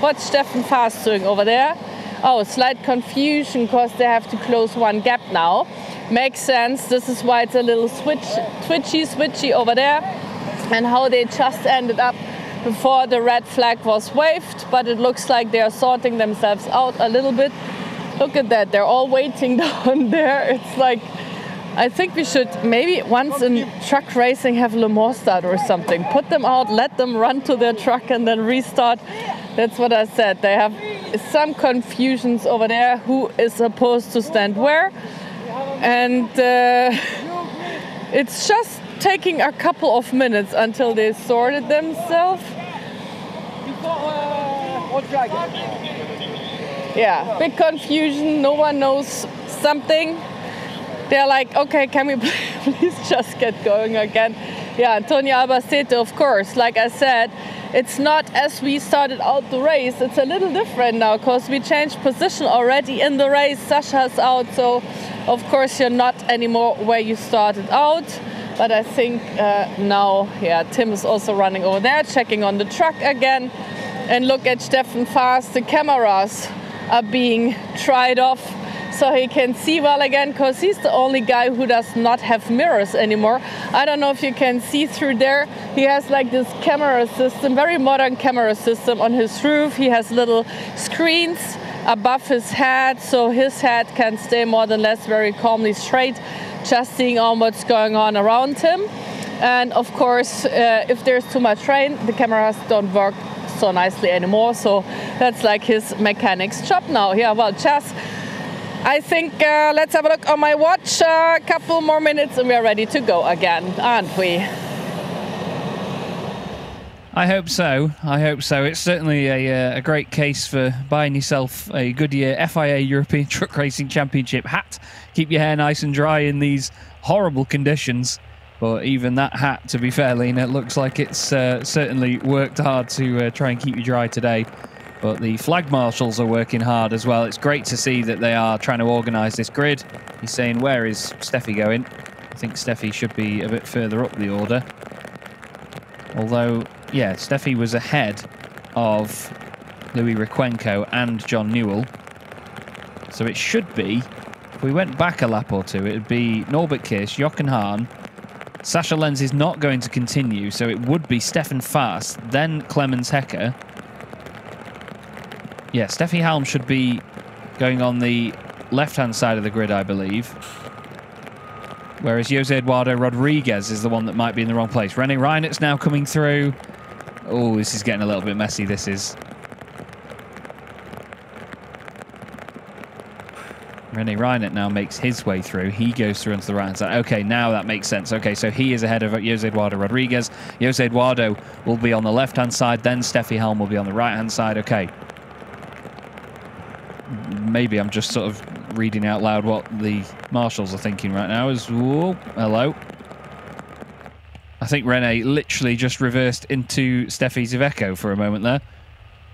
what's Steffen Faas doing over there? Oh, slight confusion because they have to close one gap now. Makes sense. This is why it's a little switchy over there. And how they just ended up before the red flag was waved. But it looks like they are sorting themselves out a little bit. Look at that. They're all waiting down there. It's I think we should maybe once in truck racing have Le Mans start or something. Put them out, let them run to their truck and then restart. That's what I said. They have some confusions over there. Who is supposed to stand where? And it's just taking a couple of minutes until they sorted themselves. Yeah, big confusion. No one knows something. They're okay, can we please just get going again? Yeah, Antonio Albacete, of course. Like I said, it's not as we started out the race. It's a little different now because we changed position already in the race. Sasha's out, so of course you're not anymore where you started out. But I think now, Tim is also running over there, checking on the truck again. And look at Steffen Faas. The cameras are being tried off so he can see well again, because he's the only guy who does not have mirrors anymore. I don't know if you can see through there. He has this camera system, very modern camera system on his roof. He has little screens above his head, so his head can stay more or less very calmly straight, just seeing all what's going on around him. And of course, if there's too much rain, the cameras don't work so nicely anymore. So that's his mechanic's job now. Yeah, well, Chas, I think let's have a look on my watch. A couple more minutes and we are ready to go again, aren't we? I hope so. I hope so. It's certainly a great case for buying yourself a Goodyear FIA European Truck Racing Championship hat. Keep your hair nice and dry in these horrible conditions. But even that hat, to be fair, Lena, it looks like it's certainly worked hard to try and keep you dry today. But the flag marshals are working hard as well. It's great to see that they are trying to organise this grid. He's saying, where is Steffi going? I think Steffi should be a bit further up the order. Although, yeah, Steffi was ahead of Louis Requenco and John Newell. So it should be, if we went back a lap or two, it would be Norbert Kirsch, Jochen Hahn. Sascha Lenz is not going to continue, so it would be Stefan Fast, then Clemens Hecker. Yeah, Steffi Halm should be going on the left-hand side of the grid, I believe. Whereas Jose Eduardo Rodriguez is the one that might be in the wrong place. René Reinert's now coming through. Oh, this is getting a little bit messy, this is. René Reinert now makes his way through. He goes through onto the right-hand side. Okay, now that makes sense. Okay, so he is ahead of Jose Eduardo Rodriguez. Jose Eduardo will be on the left-hand side, then Steffi Helm will be on the right-hand side. Okay. Maybe I'm just sort of reading out loud what the marshals are thinking right now. Whoa, hello. I think René literally just reversed into Steffi's Iveco for a moment there,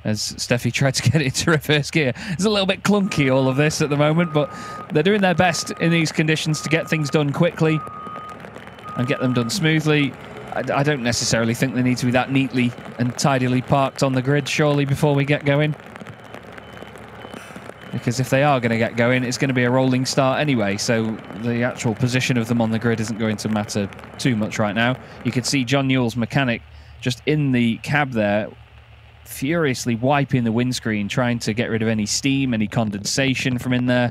as Steffi tried to get it into reverse gear. It's a little bit clunky, all of this at the moment, but they're doing their best in these conditions to get things done quickly and get them done smoothly. I don't necessarily think they need to be that neatly and tidily parked on the grid, surely, before we get going. Because if they are going to get going, it's going to be a rolling start anyway, so the actual position of them on the grid isn't going to matter too much right now. You could see John Newell's mechanic just in the cab there, furiously wiping the windscreen, trying to get rid of any steam, any condensation from in there.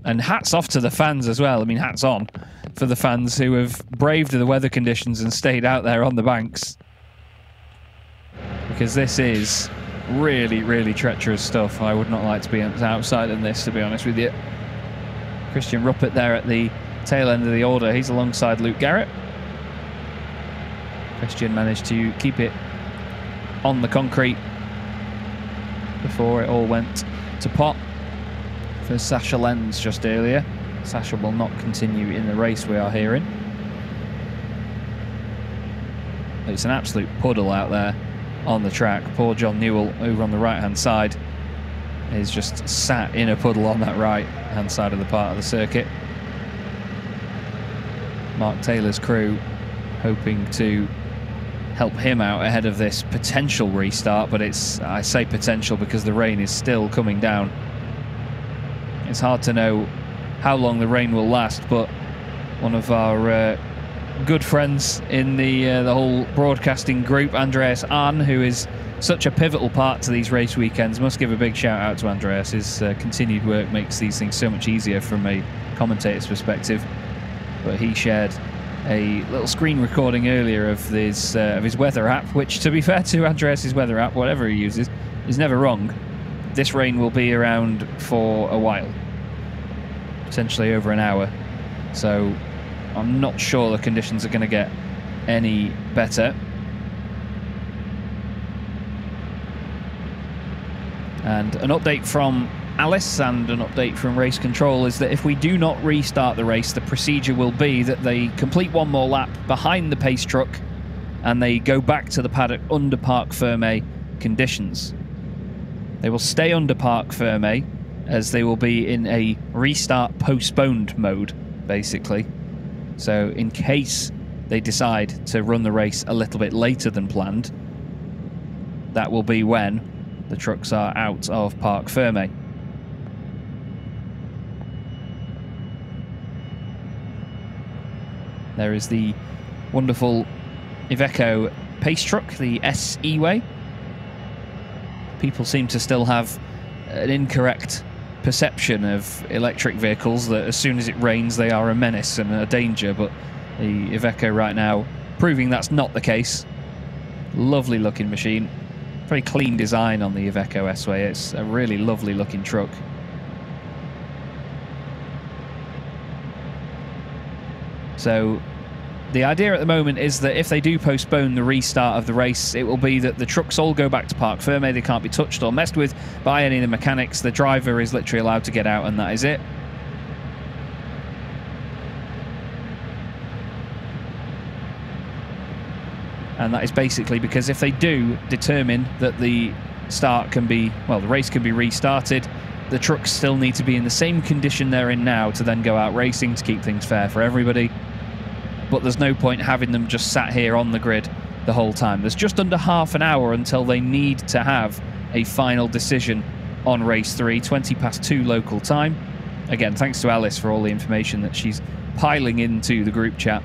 And hats off to the fans as well. I mean, hats on for the fans who have braved the weather conditions and stayed out there on the banks. Because this is really, really treacherous stuff. I would not like to be outside in this, to be honest with you. Christian Ruppert there at the tail end of the order. He's alongside Luke Garrett. Christian managed to keep it on the concrete before it all went to pot for Sascha Lenz just earlier. Sascha will not continue in the race, we are hearing. It's an absolute puddle out there on the track. Poor John Newell over on the right-hand side is just sat in a puddle on that right-hand side of the part of the circuit. Mark Taylor's crew hoping to help him out ahead of this potential restart, but I say potential because the rain is still coming down. It's hard to know how long the rain will last, but one of our good friends in the whole broadcasting group, Andreas Ahn, who is such a pivotal part to these race weekends, must give a big shout out to Andreas. His continued work makes these things so much easier from a commentator's perspective. But he shared a little screen recording earlier of his weather app, which, to be fair to Andreas's weather app, whatever he uses, is never wrong. This rain will be around for a while, potentially over an hour. So I'm not sure the conditions are going to get any better. And an update from Alice and an update from race control is that if we do not restart the race, the procedure will be that they complete one more lap behind the pace truck and they go back to the paddock under Parc Fermé conditions. They will stay under Parc Fermé as they will be in a restart postponed mode, basically. So in case they decide to run the race a little bit later than planned, that will be when the trucks are out of Parc Fermé. There is the wonderful Iveco pace truck, the S-E-Way. People seem to still have an incorrect perception of electric vehicles, that as soon as it rains they are a menace and a danger, but the Iveco right now proving that's not the case. Lovely looking machine. Very clean design on the Iveco S-Way. It's a really lovely looking truck. So the idea at the moment is that if they do postpone the restart of the race, it will be that the trucks all go back to Parc Fermé. They can't be touched or messed with by any of the mechanics. The driver is literally allowed to get out, and that is it. And that is basically because if they do determine that the race can be restarted, the trucks still need to be in the same condition they're in now to then go out racing to keep things fair for everybody. But there's no point having them just sat here on the grid the whole time. There's just under half an hour until they need to have a final decision on race 3, 20 past 2 local time. Again, thanks to Alice for all the information that she's piling into the group chat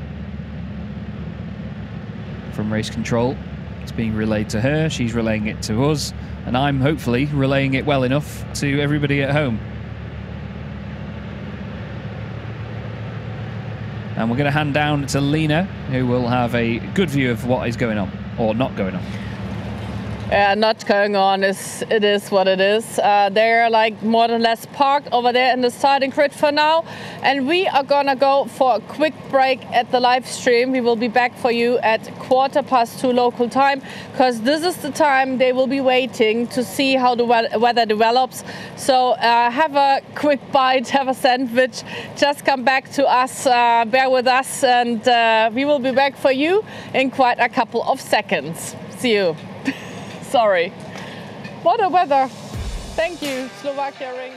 from race control. It's being relayed to her, she's relaying it to us, and I'm hopefully relaying it well enough to everybody at home. And we're going to hand down to Lena, who will have a good view of what is going on, or not going on. Not going on. It is what it is. They're like more or less parked over there in the starting grid for now. And we are going to go for a quick break at the live stream. We will be back for you at 2:15 local time, because this is the time they will be waiting to see how the weather develops. So have a quick bite, have a sandwich, just come back to us, bear with us, and we will be back for you in quite a couple of seconds. See you. Sorry. What a weather. Thank you, Slovakia Ring.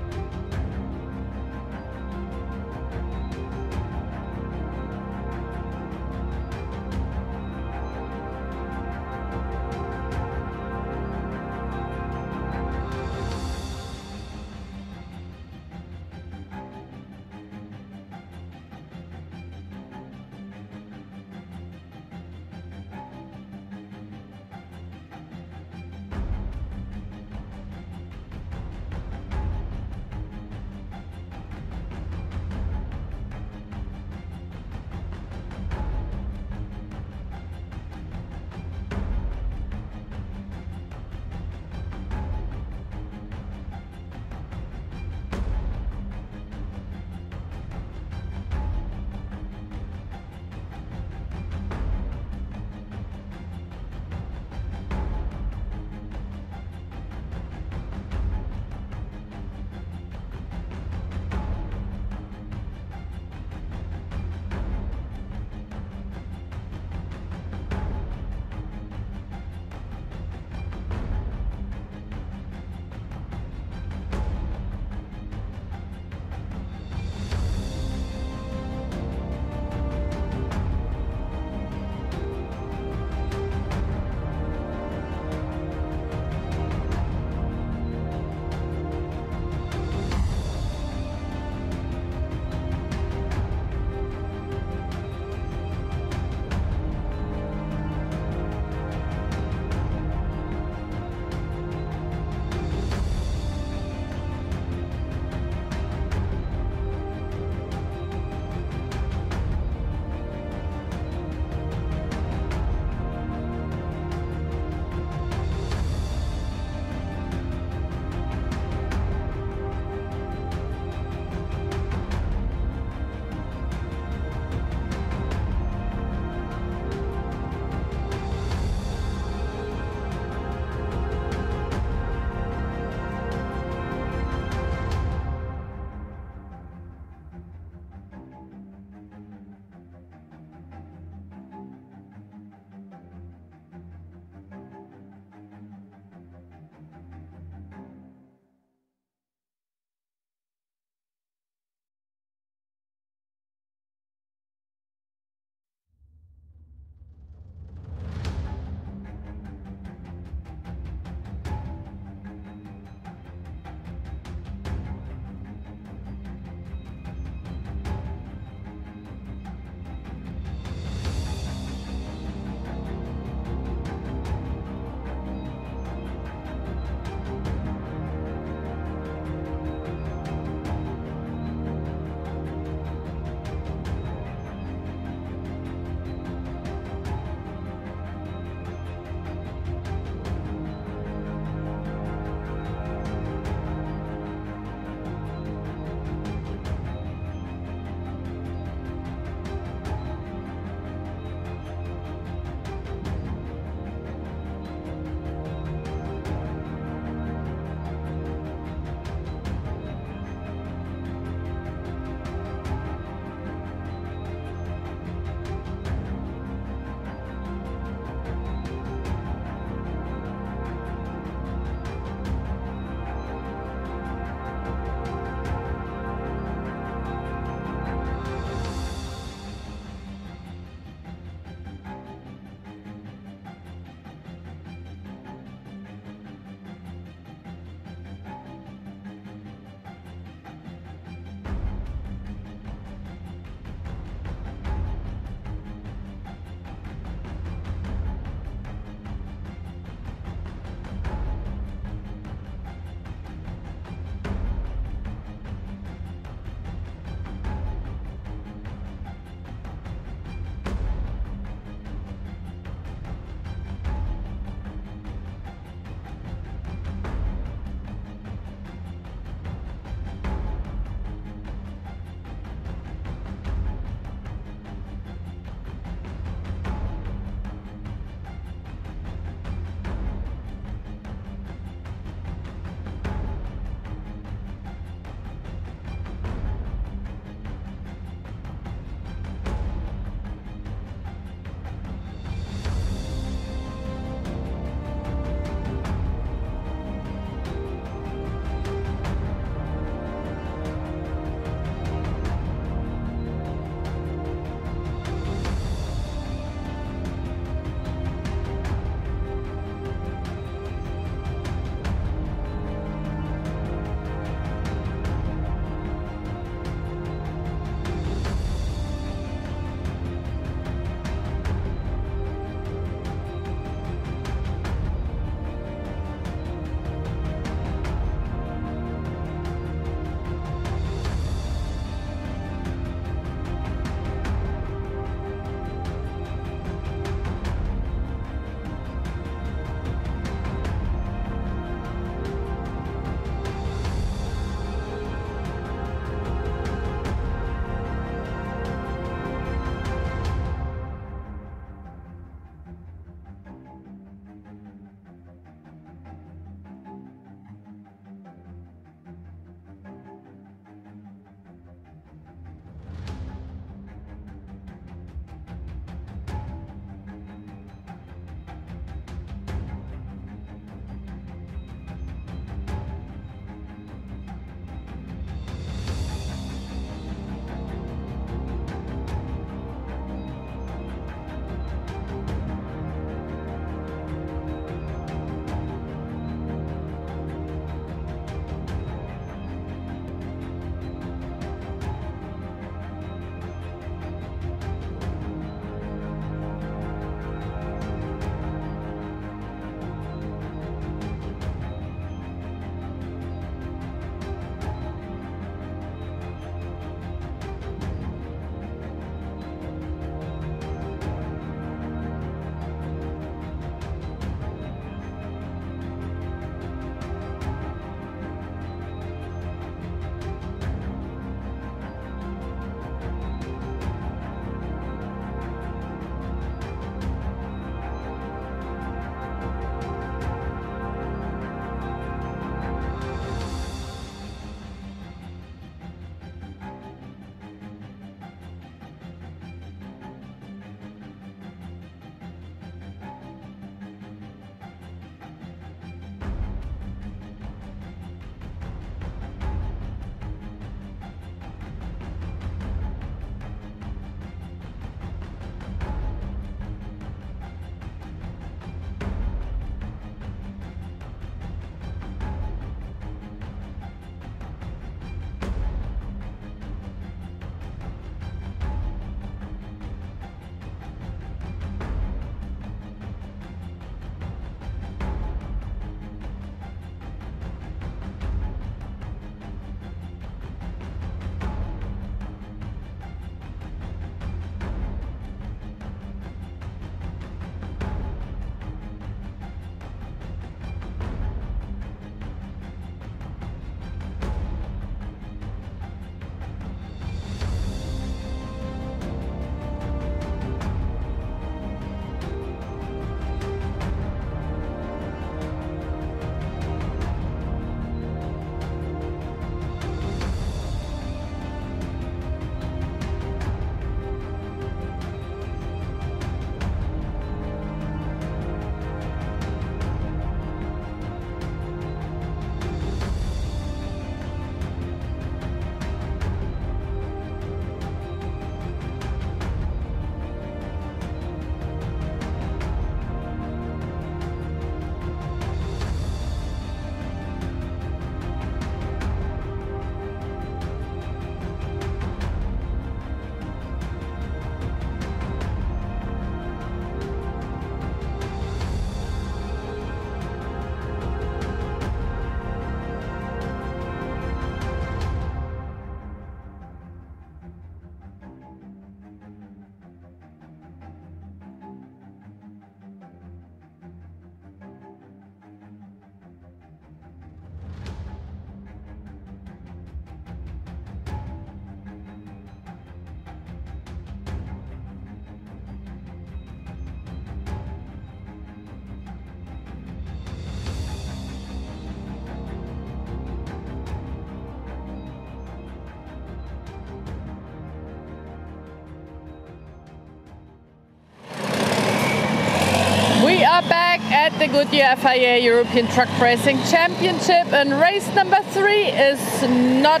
at the Goodyear FIA European Truck Racing Championship, and race number 3 is not,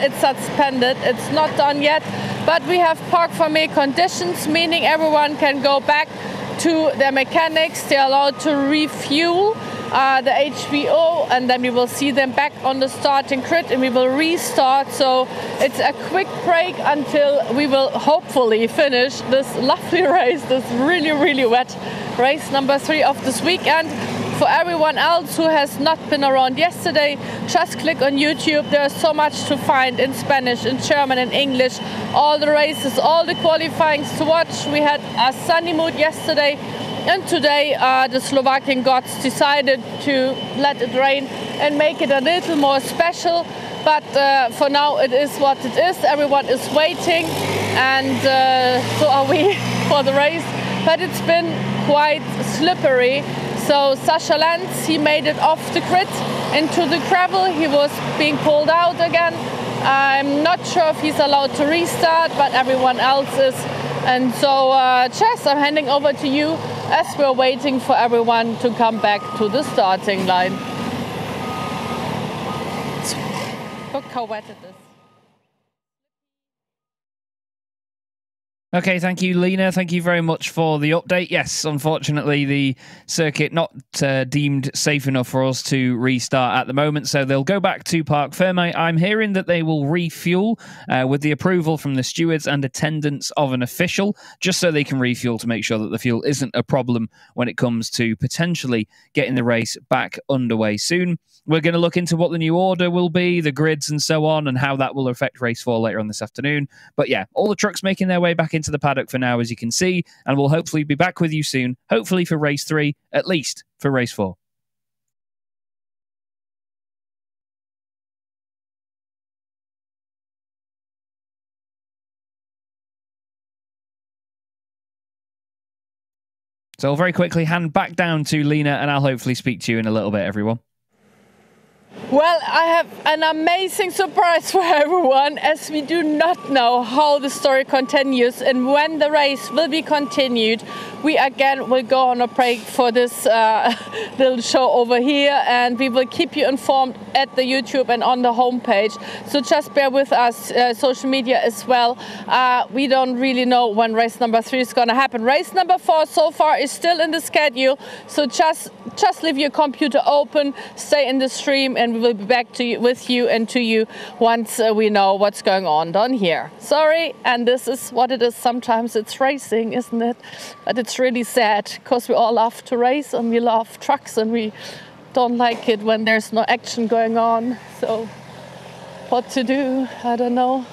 it's suspended, it's not done yet, but we have parc fermé conditions, meaning everyone can go back to their mechanics. They're allowed to refuel the HVO, and then we will see them back on the starting grid and we will restart. So it's a quick break until we will hopefully finish this lovely race, this really wet race number 3 of this weekend. For everyone else who has not been around yesterday, just click on YouTube. There's so much to find in Spanish, in German, in English, all the races, all the qualifyings to watch. We had a sunny mood yesterday, and today the Slovakian gods decided to let it rain and make it a little more special. But for now it is what it is. Everyone is waiting, and so are we for the race. But it's been quite slippery. So Sasha Lenz, he made it off the grid into the gravel. He was being pulled out again. I'm not sure if he's allowed to restart, but everyone else is. And so, Chess, I'm handing over to you as we're waiting for everyone to come back to the starting line. Look how wet it is. Okay, thank you, Lena. Thank you very much for the update. Yes, unfortunately, the circuit not deemed safe enough for us to restart at the moment, so they'll go back to parc fermé. I'm hearing that they will refuel with the approval from the stewards and attendance of an official, just so they can refuel to make sure that the fuel isn't a problem when it comes to potentially getting the race back underway soon. We're going to look into what the new order will be, the grids and so on, and how that will affect race 4 later on this afternoon. But yeah, all the trucks making their way back into the paddock for now, as you can see, and we'll hopefully be back with you soon, hopefully for race 3, at least for race 4. So I'll very quickly hand back down to Lena, and I'll hopefully speak to you in a little bit, everyone. Well, I have an amazing surprise for everyone, as we do not know how the story continues and when the race will be continued. We again will go on a break for this little show over here, and we will keep you informed at the YouTube and on the homepage. So just bear with us, social media as well. We don't really know when race number 3 is going to happen. Race number 4 so far is still in the schedule, so just leave your computer open, stay in the stream, and we will be back to you, with you and to you once we know what's going on down here. Sorry, and this is what it is. Sometimes it's racing, isn't it? But it's really sad, because we all love to race and we love trucks, and we don't like it when there's no action going on. So what to do? I don't know.